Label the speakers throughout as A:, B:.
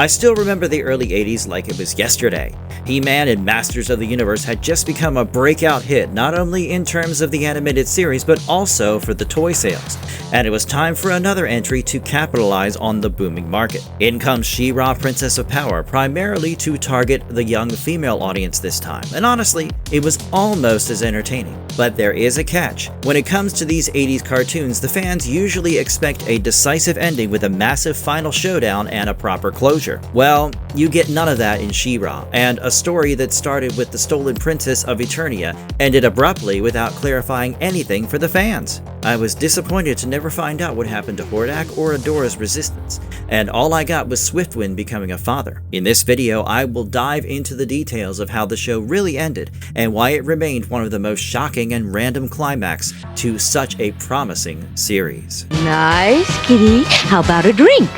A: I still remember the early 80s like it was yesterday. He-Man and Masters of the Universe had just become a breakout hit, not only in terms of the animated series, but also for the toy sales. And it was time for another entry to capitalize on the booming market. In comes She-Ra, Princess of Power, primarily to target the young female audience this time. And honestly, it was almost as entertaining. But there is a catch. When it comes to these 80s cartoons, the fans usually expect a decisive ending with a massive final showdown and a proper closure. Well, you get none of that in She-Ra, and a story that started with the stolen princess of Eternia ended abruptly without clarifying anything for the fans. I was disappointed to never find out what happened to Hordak or Adora's resistance, and all I got was Swiftwind becoming a father. In this video, I will dive into the details of how the show really ended and why it remained one of the most shocking and random climax to such a promising series.
B: Nice, kitty. How about a drink?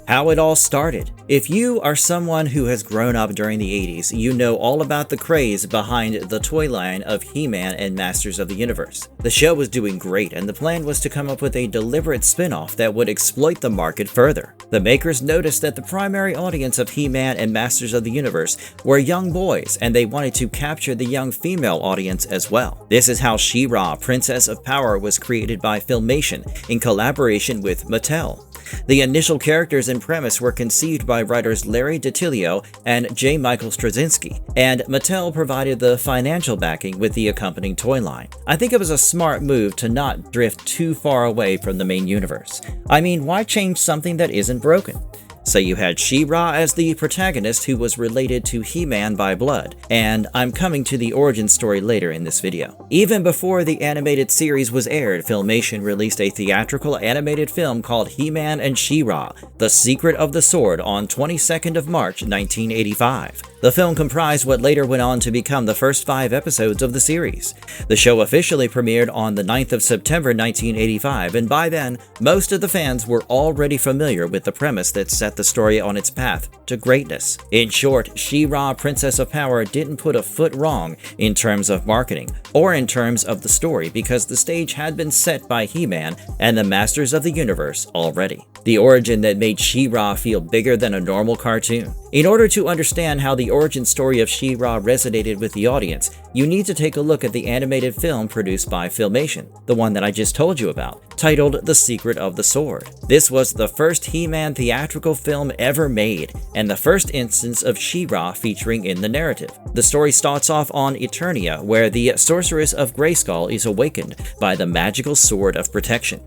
A: How it all started. If you are someone who has grown up during the 80s, you know all about the craze behind the toy line of He-Man and Masters of the Universe. The show was doing great, and the plan was to come up with a deliberate spin-off that would exploit the market further. The makers noticed that the primary audience of He-Man and Masters of the Universe were young boys, and they wanted to capture the young female audience as well. This is how She-Ra, Princess of Power was created by Filmation in collaboration with Mattel. The initial characters and premise were conceived by writers Larry DiTillio and J. Michael Straczynski, and Mattel provided the financial backing with the accompanying toy line. I think it was a smart move to not drift too far away from the main universe. I mean, why change something that isn't broken? So you had She-Ra as the protagonist who was related to He-Man by blood, and I'm coming to the origin story later in this video. Even before the animated series was aired, Filmation released a theatrical animated film called He-Man and She-Ra, The Secret of the Sword on 22nd of March 1985. The film comprised what later went on to become the first 5 episodes of the series. The show officially premiered on the 9th of September 1985, and by then, most of the fans were already familiar with the premise that set the story on its path to greatness. In short, She-Ra, Princess of Power didn't put a foot wrong in terms of marketing, or in terms of the story, because the stage had been set by He-Man and the Masters of the Universe already. The origin that made She-Ra feel bigger than a normal cartoon. In order to understand how the origin story of She-Ra resonated with the audience, you need to take a look at the animated film produced by Filmation, the one that I just told you about, titled The Secret of the Sword. This was the first He-Man theatrical film ever made, and the first instance of She-Ra featuring in the narrative. The story starts off on Eternia, where the Sorceress of Grayskull is awakened by the magical Sword of Protection.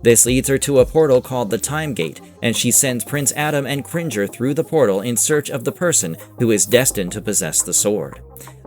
A: This leads her to a portal called the Time Gate, and she sends Prince Adam and Cringer through the portal in search of the person who is destined to possess the sword.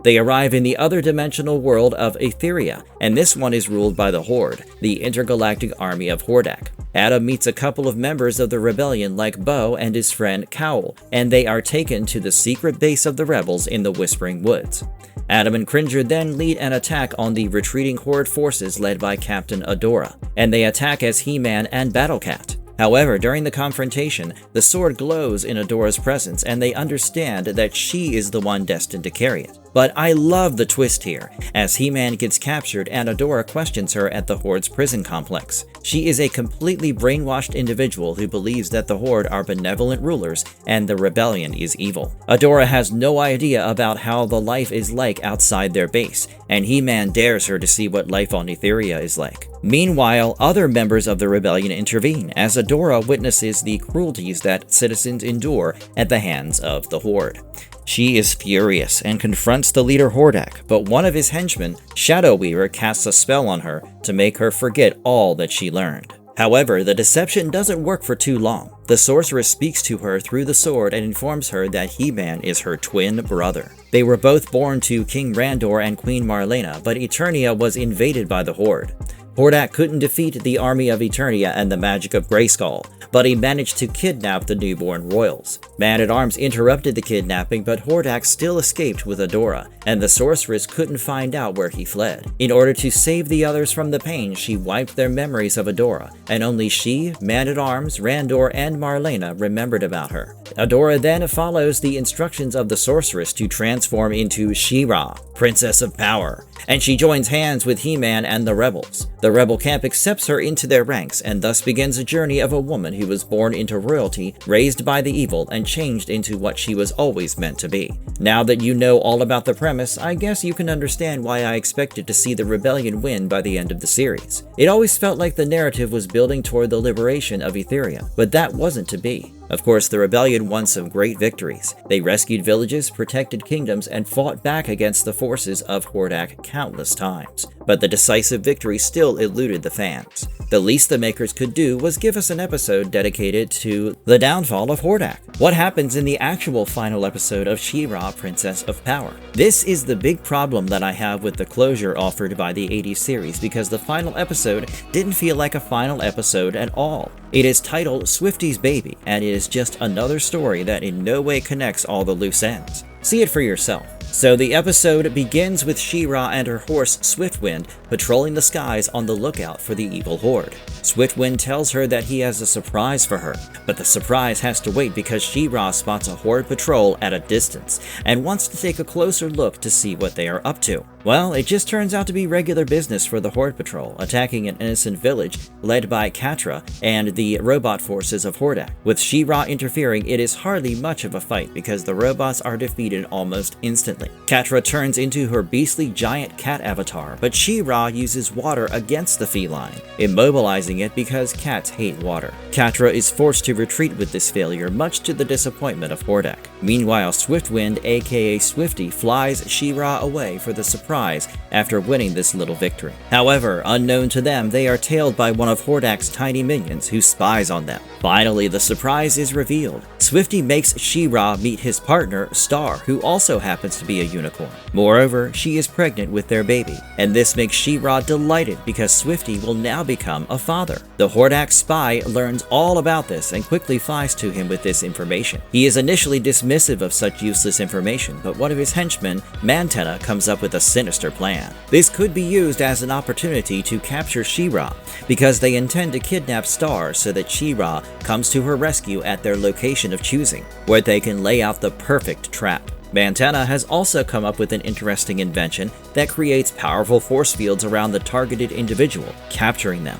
A: They arrive in the other dimensional world of Eternia, and this one is ruled by the Horde, the intergalactic army of Hordak. Adam meets a couple of members of the rebellion like Bo and his friend Cowl, and they are taken to the secret base of the rebels in the Whispering Woods. Adam and Cringer then lead an attack on the retreating Horde forces led by Captain Adora, and they attack as He-Man and Battle-Cat. However, during the confrontation, the sword glows in Adora's presence, and they understand that she is the one destined to carry it. But I love the twist here, as He-Man gets captured and Adora questions her at the Horde's prison complex. She is a completely brainwashed individual who believes that the Horde are benevolent rulers and the rebellion is evil. Adora has no idea about how the life is like outside their base, and He-Man dares her to see what life on Etheria is like. Meanwhile, other members of the rebellion intervene, as Adora witnesses the cruelties that citizens endure at the hands of the Horde. She is furious and confronts the leader Hordak, but one of his henchmen, Shadow Weaver, casts a spell on her to make her forget all that she learned. However, the deception doesn't work for too long. The sorceress speaks to her through the sword and informs her that He-Man is her twin brother. They were both born to King Randor and Queen Marlena, but Eternia was invaded by the Horde. Hordak couldn't defeat the army of Eternia and the magic of Grayskull, but he managed to kidnap the newborn royals. Man-at-Arms interrupted the kidnapping, but Hordak still escaped with Adora, and the sorceress couldn't find out where he fled. In order to save the others from the pain, she wiped their memories of Adora, and only she, Man-at-Arms, Randor, and Marlena remembered about her. Adora then follows the instructions of the sorceress to transform into She-Ra, Princess of Power, and she joins hands with He-Man and the rebels. The rebel camp accepts her into their ranks, and thus begins a journey of a woman who was born into royalty, raised by the evil, and changed into what she was always meant to be. Now that you know all about the premise, I guess you can understand why I expected to see the rebellion win by the end of the series. It always felt like the narrative was building toward the liberation of Eternia, but that wasn't to be. Of course, the rebellion won some great victories. They rescued villages, protected kingdoms, and fought back against the forces of Hordak countless times. But the decisive victory still eluded the fans. The least the makers could do was give us an episode dedicated to the downfall of Hordak. What happens in the actual final episode of She-Ra, Princess of Power? This is the big problem that I have with the closure offered by the 80s series, because the final episode didn't feel like a final episode at all. It is titled Swifty's Baby, and it is just another story that in no way connects all the loose ends. See it for yourself. So the episode begins with She-Ra and her horse Swiftwind patrolling the skies on the lookout for the evil horde. Swiftwind tells her that he has a surprise for her, but the surprise has to wait because She-Ra spots a horde patrol at a distance and wants to take a closer look to see what they are up to. Well, it just turns out to be regular business for the horde patrol, attacking an innocent village led by Catra and the robot forces of Hordak. With She-Ra interfering, it is hardly much of a fight because the robots are defeated almost instantly. Catra turns into her beastly giant cat avatar, but She-Ra uses water against the feline, immobilizing it because cats hate water. Catra is forced to retreat with this failure, much to the disappointment of Hordak. Meanwhile, Swiftwind, aka Swifty, flies She-Ra away for the surprise after winning this little victory. However, unknown to them, they are tailed by one of Hordak's tiny minions who spies on them. Finally, the surprise is revealed. Swifty makes She-Ra meet his partner, Star, who also happens to be a unicorn. Moreover, she is pregnant with their baby, and this makes She-Ra delighted because Swifty will now become a father. The Hordak spy learns all about this and quickly flies to him with this information. He is initially dismissive of such useless information, but one of his henchmen, Mantenna, comes up with a sinister plan. This could be used as an opportunity to capture She-Ra, because they intend to kidnap Star so that She-Ra comes to her rescue at their location of choosing, where they can lay out the perfect trap. Mantenna has also come up with an interesting invention that creates powerful force fields around the targeted individual, capturing them.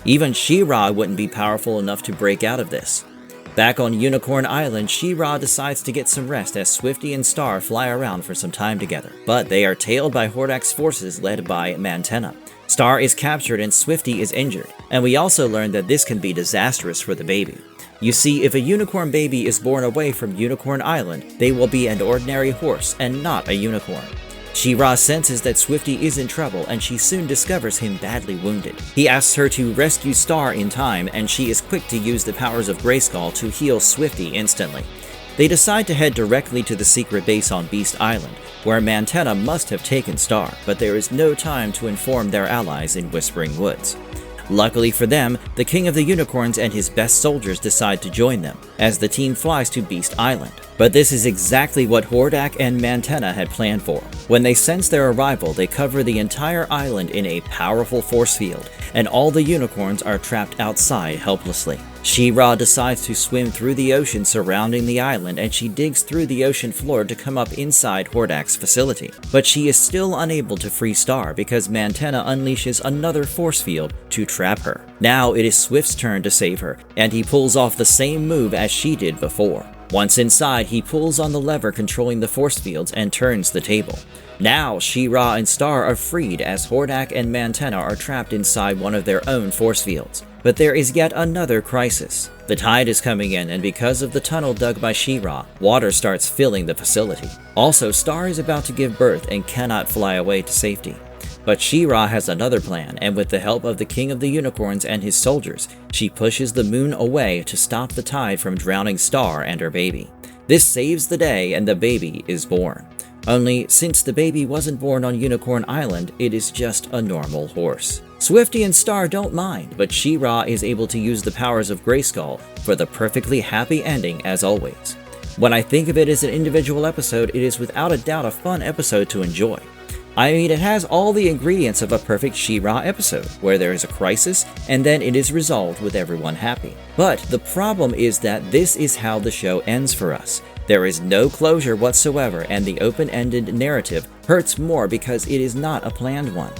A: Even She-Ra wouldn't be powerful enough to break out of this. Back on Unicorn Island, She-Ra decides to get some rest as Swifty and Star fly around for some time together, but they are tailed by Hordak's forces led by Mantenna. Star is captured and Swifty is injured, and we also learn that this can be disastrous for the baby. You see, if a unicorn baby is born away from Unicorn Island, they will be an ordinary horse and not a unicorn. She-Ra senses that Swifty is in trouble and she soon discovers him badly wounded. He asks her to rescue Star in time, and she is quick to use the powers of Grayskull to heal Swifty instantly. They decide to head directly to the secret base on Beast Island, where Mantenna must have taken Star, but there is no time to inform their allies in Whispering Woods. Luckily for them, the King of the Unicorns and his best soldiers decide to join them, as the team flies to Beast Island. But this is exactly what Hordak and Mantenna had planned for. When they sense their arrival, they cover the entire island in a powerful force field, and all the unicorns are trapped outside helplessly. She-Ra decides to swim through the ocean surrounding the island, and she digs through the ocean floor to come up inside Hordak's facility. But she is still unable to free Star because Mantenna unleashes another force field to trap her. Now it is Swift's turn to save her, and he pulls off the same move as she did before. Once inside, he pulls on the lever controlling the force fields and turns the table. Now, She-Ra and Star are freed as Hordak and Mantenna are trapped inside one of their own force fields. But there is yet another crisis. The tide is coming in, and because of the tunnel dug by She-Ra, water starts filling the facility. Also, Star is about to give birth and cannot fly away to safety. But She-Ra has another plan, and with the help of the King of the Unicorns and his soldiers, she pushes the moon away to stop the tide from drowning Star and her baby. This saves the day, and the baby is born. Only, since the baby wasn't born on Unicorn Island, it is just a normal horse. Swifty and Star don't mind, but She-Ra is able to use the powers of Grayskull for the perfectly happy ending as always. When I think of it as an individual episode, it is without a doubt a fun episode to enjoy. I mean, it has all the ingredients of a perfect She-Ra episode, where there is a crisis, and then it is resolved with everyone happy. But the problem is that this is how the show ends for us. There is no closure whatsoever, and the open-ended narrative hurts more because it is not a planned one.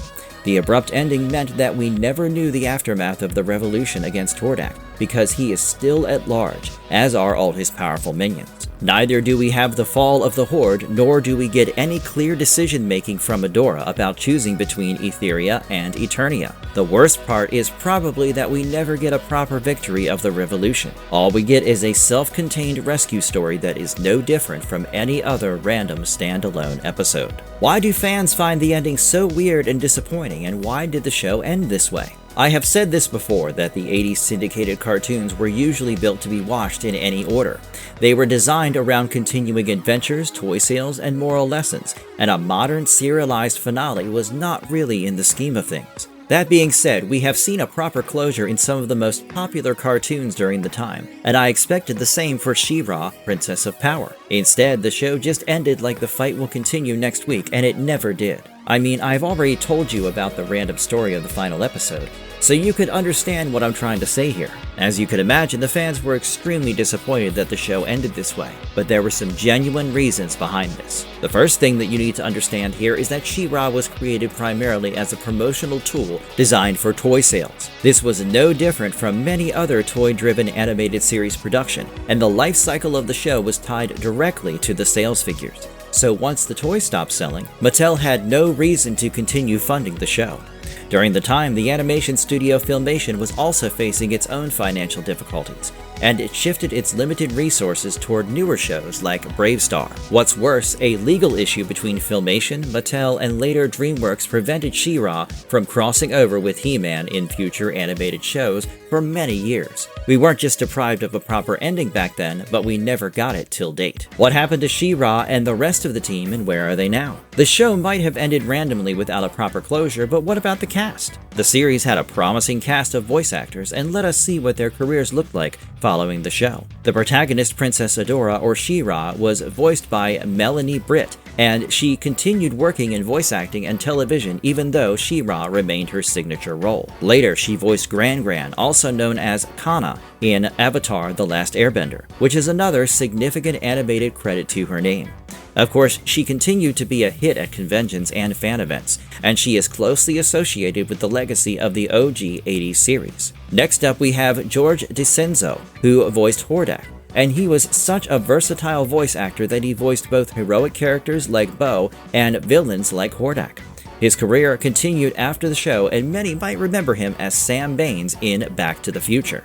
A: The abrupt ending meant that we never knew the aftermath of the revolution against Hordak, because he is still at large, as are all his powerful minions. Neither do we have the fall of the Horde, nor do we get any clear decision-making from Adora about choosing between Etheria and Eternia. The worst part is probably that we never get a proper victory of the revolution. All we get is a self-contained rescue story that is no different from any other random standalone episode. Why do fans find the ending so weird and disappointing, and why did the show end this way? I have said this before, that the 80s syndicated cartoons were usually built to be watched in any order. They were designed around continuing adventures, toy sales, and moral lessons, and a modern serialized finale was not really in the scheme of things. That being said, we have seen a proper closure in some of the most popular cartoons during the time, and I expected the same for She-Ra, Princess of Power. Instead, the show just ended like the fight will continue next week, and it never did. I mean, I've already told you about the random story of the final episode, so you could understand what I'm trying to say here. As you could imagine, the fans were extremely disappointed that the show ended this way, but there were some genuine reasons behind this. The first thing that you need to understand here is that She-Ra was created primarily as a promotional tool designed for toy sales. This was no different from many other toy-driven animated series production, and the life cycle of the show was tied directly to the sales figures. So once the toys stopped selling, Mattel had no reason to continue funding the show. During the time, the animation studio Filmation was also facing its own financial difficulties, and it shifted its limited resources toward newer shows like Brave Star. What's worse, a legal issue between Filmation, Mattel, and later DreamWorks prevented She-Ra from crossing over with He-Man in future animated shows for many years. We weren't just deprived of a proper ending back then, but we never got it till date. What happened to She-Ra and the rest of the team, and where are they now? The show might have ended randomly without a proper closure, but what about the cast? The series had a promising cast of voice actors, and let us see what their careers looked like following the show. The protagonist, Princess Adora, or She-Ra, was voiced by Melanie Britt, and she continued working in voice acting and television even though She-Ra remained her signature role. Later, she voiced Gran Gran, also known as Kana, in Avatar: The Last Airbender, which is another significant animated credit to her name. Of course, she continued to be a hit at conventions and fan events, and she is closely associated with the legacy of the OG 80s series. Next up, we have George DiCenzo, who voiced Hordak, and he was such a versatile voice actor that he voiced both heroic characters like Bo and villains like Hordak. His career continued after the show, and many might remember him as Sam Baines in Back to the Future.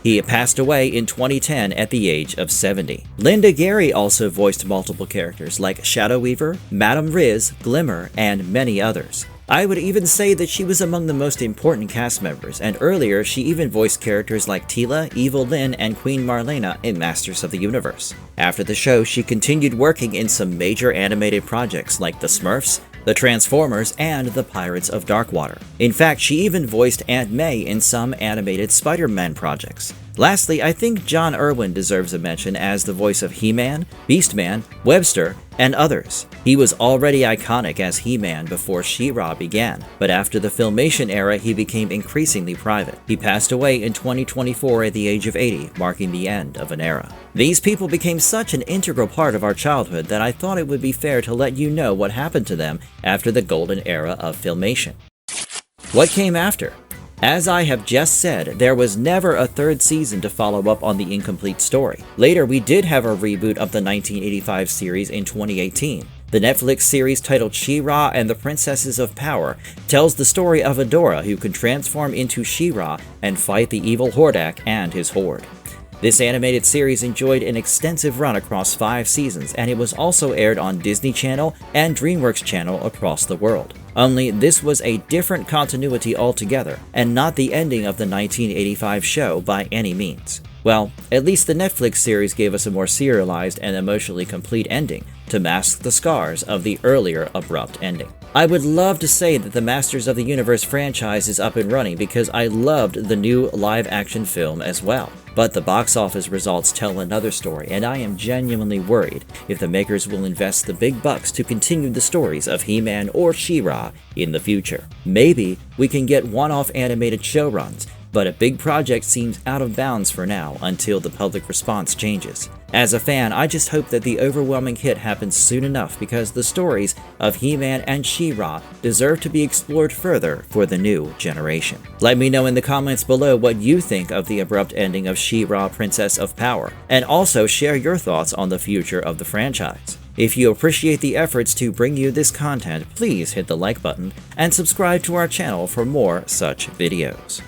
A: He passed away in 2010 at the age of 70. Linda Gary also voiced multiple characters like Shadow Weaver, Madame Riz, Glimmer, and many others. I would even say that she was among the most important cast members, and earlier she even voiced characters like Teela, Evil Lyn, and Queen Marlena in Masters of the Universe. After the show, she continued working in some major animated projects like The Smurfs, The Transformers, and The Pirates of Darkwater. In fact, she even voiced Aunt May in some animated Spider-Man projects. Lastly, I think John Irwin deserves a mention as the voice of He-Man, Beastman, Webster, and others. He was already iconic as He-Man before She-Ra began, but after the Filmation era he became increasingly private. He passed away in 2024 at the age of 80, marking the end of an era. These people became such an integral part of our childhood that I thought it would be fair to let you know what happened to them after the golden era of Filmation. What came after? As I have just said, there was never a third season to follow up on the incomplete story. Later, we did have a reboot of the 1985 series in 2018. The Netflix series titled She-Ra and the Princesses of Power tells the story of Adora, who can transform into She-Ra and fight the evil Hordak and his horde. This animated series enjoyed an extensive run across 5 seasons, and it was also aired on Disney Channel and DreamWorks Channel across the world. Only this was a different continuity altogether, and not the ending of the 1985 show by any means. Well, at least the Netflix series gave us a more serialized and emotionally complete ending to mask the scars of the earlier abrupt ending. I would love to say that the Masters of the Universe franchise is up and running because I loved the new live-action film as well. But the box office results tell another story, and I am genuinely worried if the makers will invest the big bucks to continue the stories of He-Man or She-Ra in the future. Maybe we can get one-off animated show runs, but a big project seems out of bounds for now until the public response changes. As a fan, I just hope that the overwhelming hit happens soon enough because the stories of He-Man and She-Ra deserve to be explored further for the new generation. Let me know in the comments below what you think of the abrupt ending of She-Ra, Princess of Power, and also share your thoughts on the future of the franchise. If you appreciate the efforts to bring you this content, please hit the like button and subscribe to our channel for more such videos.